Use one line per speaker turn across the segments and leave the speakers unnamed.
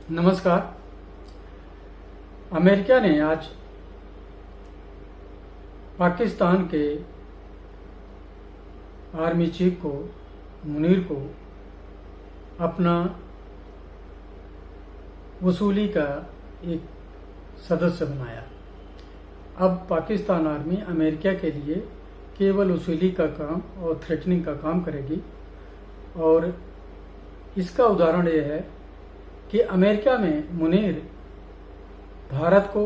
नमस्कार। अमेरिका ने आज पाकिस्तान के आर्मी चीफ को मुनीर को अपना वसूली का एक सदस्य बनाया। अब पाकिस्तान आर्मी अमेरिका के लिए केवल वसूली का काम और थ्रेटनिंग का काम करेगी। और इसका उदाहरण यह है कि अमेरिका में मुनीर भारत को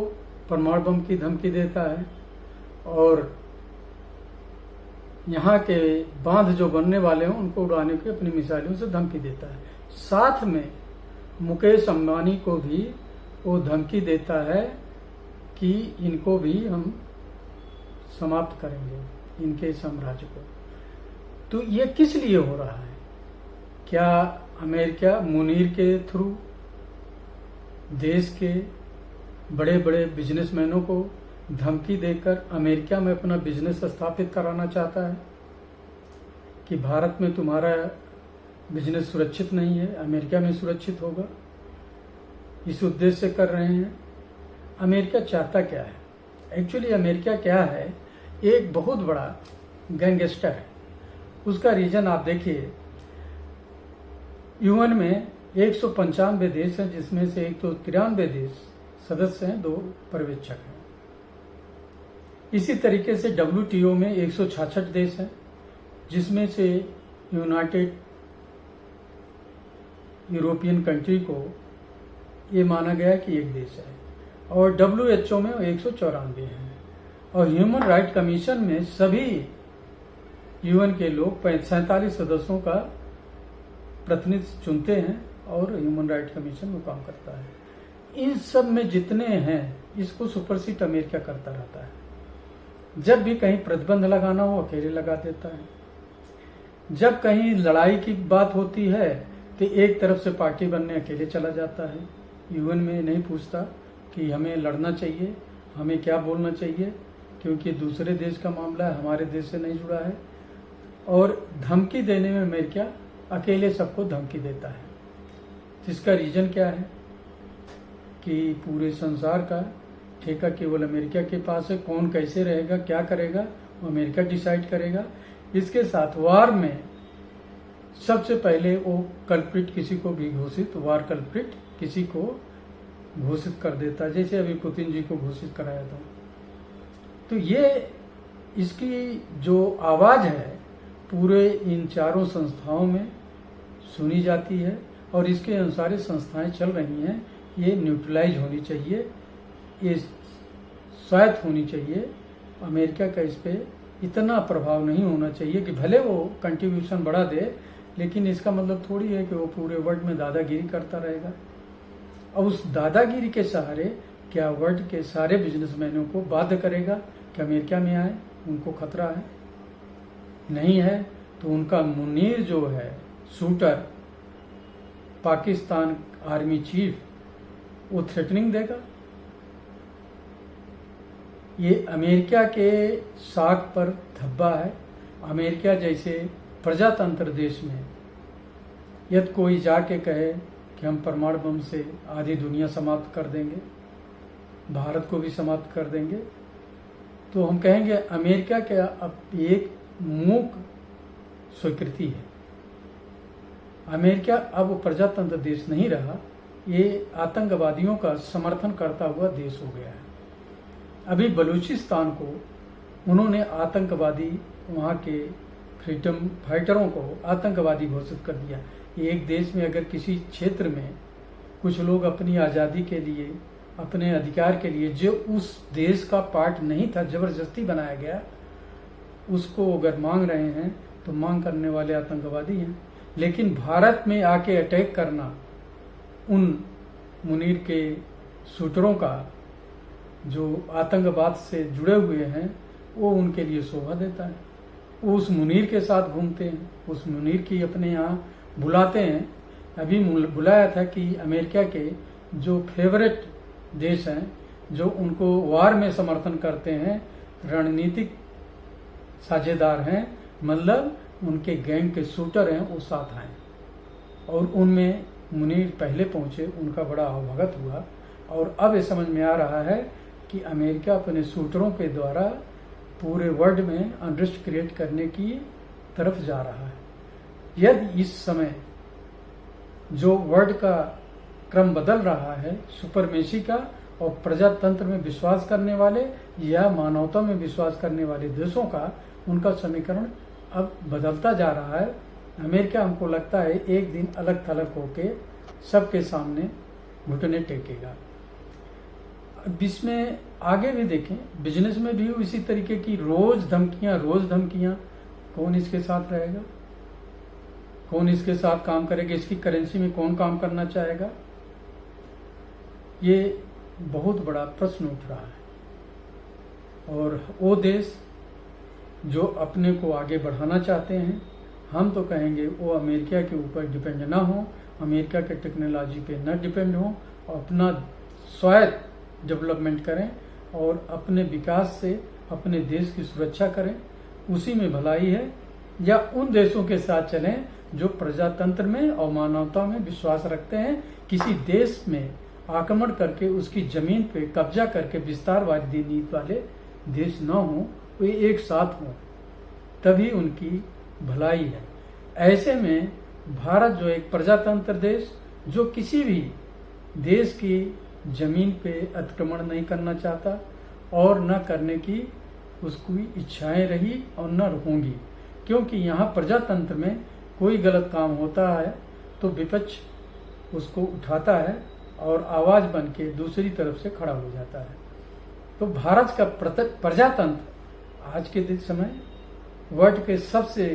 परमाणु बम की धमकी देता है और यहाँ के बांध जो बनने वाले हैं उनको उड़ाने की अपनी मिसाइलों से धमकी देता है। साथ में मुकेश अंबानी को भी वो धमकी देता है कि इनको भी हम समाप्त करेंगे, इनके साम्राज्य को। तो ये किस लिए हो रहा है? क्या अमेरिका मुनीर के थ्रू देश के बड़े बड़े बिजनेसमैनों को धमकी देकर अमेरिका में अपना बिजनेस स्थापित कराना चाहता है कि भारत में तुम्हारा बिजनेस सुरक्षित नहीं है, अमेरिका में सुरक्षित होगा? इस उद्देश्य से कर रहे हैं। अमेरिका चाहता क्या है? एक्चुअली अमेरिका क्या है, एक बहुत बड़ा गैंगस्टर है। उसका रीजन आप देखिए, यूएन में 195 देश हैं, जिसमें से 193 देश सदस्य हैं, 2 पर्यवेक्षक हैं। इसी तरीके से WTO में 166 देश हैं, जिसमें से यूनाइटेड यूरोपियन कंट्री को ये माना गया कि एक देश है। और WHO में 194 हैं। और ह्यूमन राइट कमीशन में सभी यूएन के लोग 47 सदस्यों का प्रतिनिधि चुनते हैं और ह्यूमन राइट कमीशन वो काम करता है। इन सब में जितने हैं, इसको सुपरसीड अमेरिका करता रहता है। जब भी कहीं प्रतिबंध लगाना हो अकेले लगा देता है। जब कहीं लड़ाई की बात होती है तो एक तरफ से पार्टी बनने अकेले चला जाता है। यूएन में नहीं पूछता कि हमें लड़ना चाहिए, हमें क्या बोलना चाहिए, क्योंकि दूसरे देश का मामला है, हमारे देश से नहीं जुड़ा है। और धमकी देने में अमेरिका अकेले सबको धमकी देता है। जिसका रीजन क्या है कि पूरे संसार का ठेका केवल अमेरिका के पास है। कौन कैसे रहेगा, क्या करेगा, वो अमेरिका डिसाइड करेगा। इसके साथ वार में सबसे पहले वो कल्प्रिट किसी को भी घोषित, वार कल्प्रिट किसी को घोषित कर देता है, जैसे अभी पुतिन जी को घोषित कराया था। तो ये इसकी जो आवाज है पूरे इन चारों संस्थाओं में सुनी जाती है और इसके अनुसार संस्थाएं चल रही हैं। ये न्यूट्रलाइज होनी चाहिए, ये स्वायत्त होनी चाहिए। अमेरिका का इस पे इतना प्रभाव नहीं होना चाहिए कि भले वो कंट्रीब्यूशन बढ़ा दे, लेकिन इसका मतलब थोड़ी है कि वो पूरे वर्ल्ड में दादागिरी करता रहेगा। और उस दादागिरी के सहारे क्या वर्ल्ड के सारे बिजनेसमैनों को बाध्य करेगा कि अमेरिका में आए? उनको खतरा है? नहीं है तो उनका मुनीर जो है शूटर, पाकिस्तान आर्मी चीफ, वो थ्रेटनिंग देगा। ये अमेरिका के साख पर धब्बा है। अमेरिका जैसे प्रजातंत्र देश में यदि कोई जाके कहे कि हम परमाणु बम से आधी दुनिया समाप्त कर देंगे, भारत को भी समाप्त कर देंगे, तो हम कहेंगे अमेरिका का अब एक मूक स्वीकृति है। अमेरिका अब प्रजातंत्र देश नहीं रहा, ये आतंकवादियों का समर्थन करता हुआ देश हो गया है। अभी बलूचिस्तान को उन्होंने आतंकवादी, वहाँ के फ्रीडम फाइटरों को आतंकवादी घोषित कर दिया। एक देश में अगर किसी क्षेत्र में कुछ लोग अपनी आज़ादी के लिए, अपने अधिकार के लिए, जो उस देश का पार्ट नहीं था, जबरदस्ती बनाया गया, उसको अगर मांग रहे हैं तो मांग करने वाले आतंकवादी हैं। लेकिन भारत में आके अटैक करना उन मुनीर के शूटरों का जो आतंकवाद से जुड़े हुए हैं, वो उनके लिए शोभा देता है। वो उस मुनीर के साथ घूमते हैं, उस मुनीर की अपने यहाँ बुलाते हैं। अभी बुलाया था कि अमेरिका के जो फेवरेट देश हैं, जो उनको वार में समर्थन करते हैं, रणनीतिक साझेदार हैं, मतलब उनके गैंग के शूटर हैं, वो साथ आए। और उनमें मुनीर पहले पहुंचे, उनका बड़ा अवगत हुआ और अब ये समझ में आ रहा है कि अमेरिका अपने शूटरों के द्वारा पूरे वर्ल्ड में अनरेस्ट क्रिएट करने की तरफ जा रहा है। यदि इस समय जो वर्ल्ड का क्रम बदल रहा है, सुपरमेसी का और प्रजातंत्र में विश्वास करने वाले या मानवता में विश्वास करने वाले देशों का, उनका समीकरण अब बदलता जा रहा है। अमेरिका हमको लगता है एक दिन अलग थलग होके सबके सामने घुटने टेकेगा। अब इसमें आगे भी देखें, बिजनेस में भी इसी तरीके की रोज धमकियां, कौन इसके साथ रहेगा, कौन इसके साथ काम करेगा, इसकी करेंसी में कौन काम करना चाहेगा, ये बहुत बड़ा प्रश्न उठ रहा है। और वो देश जो अपने को आगे बढ़ाना चाहते हैं, हम तो कहेंगे वो अमेरिका के ऊपर डिपेंड ना हो, अमेरिका के टेक्नोलॉजी पे न डिपेंड हो और अपना स्वायत्त डेवलपमेंट करें और अपने विकास से अपने देश की सुरक्षा करें, उसी में भलाई है। या उन देशों के साथ चलें जो प्रजातंत्र में और मानवता में विश्वास रखते हैं, किसी देश में आक्रमण करके उसकी जमीन पे कब्जा करके विस्तारवादी नीति वाले देश न हो, वे एक साथ हों, तभी उनकी भलाई है। ऐसे में भारत जो एक प्रजातंत्र देश, जो किसी भी देश की जमीन पे अतिक्रमण नहीं करना चाहता और न करने की उसकी इच्छाएं रही और न होंगी, क्योंकि यहाँ प्रजातंत्र में कोई गलत काम होता है तो विपक्ष उसको उठाता है और आवाज बन के दूसरी तरफ से खड़ा हो जाता है। तो भारत का प्रजातंत्र आज के समय वर्ल्ड के सबसे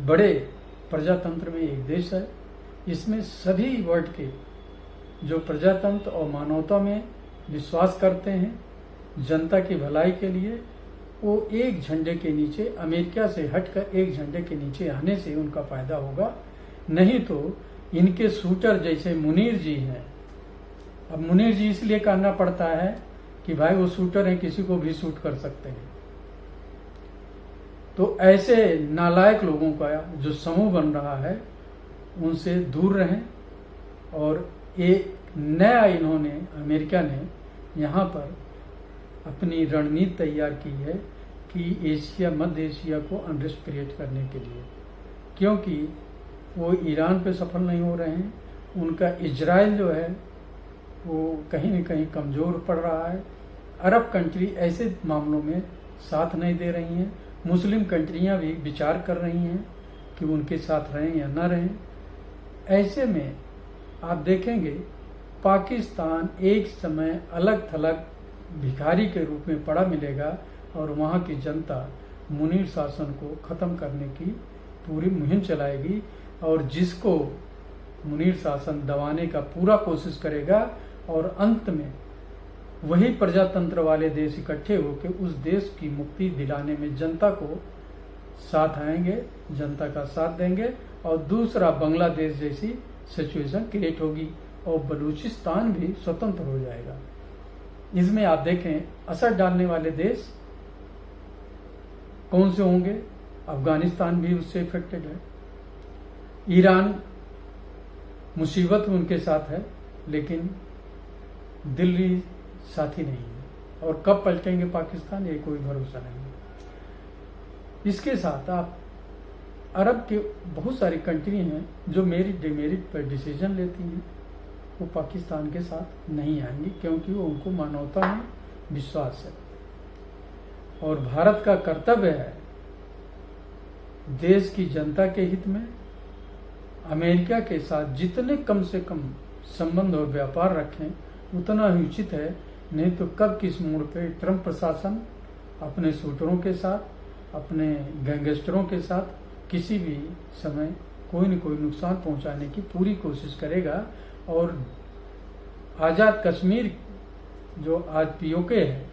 बड़े प्रजातंत्र में एक देश है। इसमें सभी वर्ल्ड के जो प्रजातंत्र और मानवता में विश्वास करते हैं, जनता की भलाई के लिए, वो एक झंडे के नीचे, अमेरिका से हटकर एक झंडे के नीचे आने से उनका फायदा होगा। नहीं तो इनके शूटर जैसे मुनीर जी हैं, अब मुनीर जी इसलिए कहना पड़ता है कि भाई वो शूटर हैं, किसी को भी शूट कर सकते हैं। तो ऐसे नालायक लोगों का जो समूह बन रहा है उनसे दूर रहें। और एक नया इन्होंने, अमेरिका ने यहाँ पर अपनी रणनीति तैयार की है कि एशिया, मध्य एशिया को अनरेस्ट क्रिएट करने के लिए, क्योंकि वो ईरान पे सफल नहीं हो रहे हैं, उनका इजराइल जो है वो कहीं न कहीं कमज़ोर पड़ रहा है, अरब कंट्री ऐसे मामलों में साथ नहीं दे रही हैं, मुस्लिम कंट्रियां भी विचार कर रही हैं कि उनके साथ रहें या ना रहें। ऐसे में आप देखेंगे पाकिस्तान एक समय अलग थलग भिखारी के रूप में पड़ा मिलेगा और वहाँ की जनता मुनीर शासन को ख़त्म करने की पूरी मुहिम चलाएगी और जिसको मुनीर शासन दबाने का पूरा कोशिश करेगा और अंत में वही प्रजातंत्र वाले देश इकट्ठे होकर उस देश की मुक्ति दिलाने में जनता को साथ आएंगे, जनता का साथ देंगे और दूसरा बांग्लादेश जैसी सिचुएशन क्रिएट होगी और बलूचिस्तान भी स्वतंत्र हो जाएगा। इसमें आप देखें असर डालने वाले देश कौन से होंगे? अफगानिस्तान भी उससे इफेक्टेड है, ईरान मुसीबत में उनके साथ है, लेकिन दिल्ली साथी नहीं है और कब पलटेंगे पाकिस्तान, ये कोई भरोसा नहीं है। इसके साथ आप अरब के बहुत सारी कंट्री हैं जो मेरिट डिमेरिट पर डिसीजन लेती हैं, वो पाकिस्तान के साथ नहीं आएंगी क्योंकि वो उनको मानवता में विश्वास है। और भारत का कर्तव्य है देश की जनता के हित में अमेरिका के साथ जितने कम से कम संबंध और व्यापार रखें उतना ही उचित है। नहीं तो कब किस मोड़ पे ट्रंप प्रशासन अपने शूटरों के साथ, अपने गैंगस्टरों के साथ किसी भी समय कोई न कोई नुकसान पहुंचाने की पूरी कोशिश करेगा। और आज़ाद कश्मीर जो आज पीओके है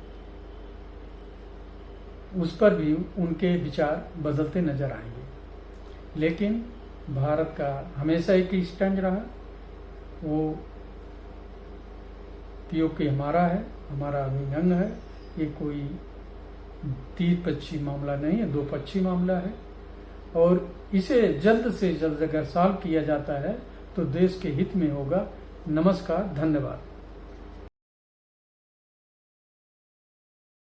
उस पर भी उनके विचार बदलते नजर आएंगे। लेकिन भारत का हमेशा एक ही स्टैंड रहा, वो पीओके हमारा है, हमारा अभिन्न अंग है। ये कोई तीर पक्षी मामला नहीं है, दो पक्षी मामला है। और इसे जल्द से जल्द अगर सॉल्व किया जाता है तो देश के हित में होगा। नमस्कार, धन्यवाद।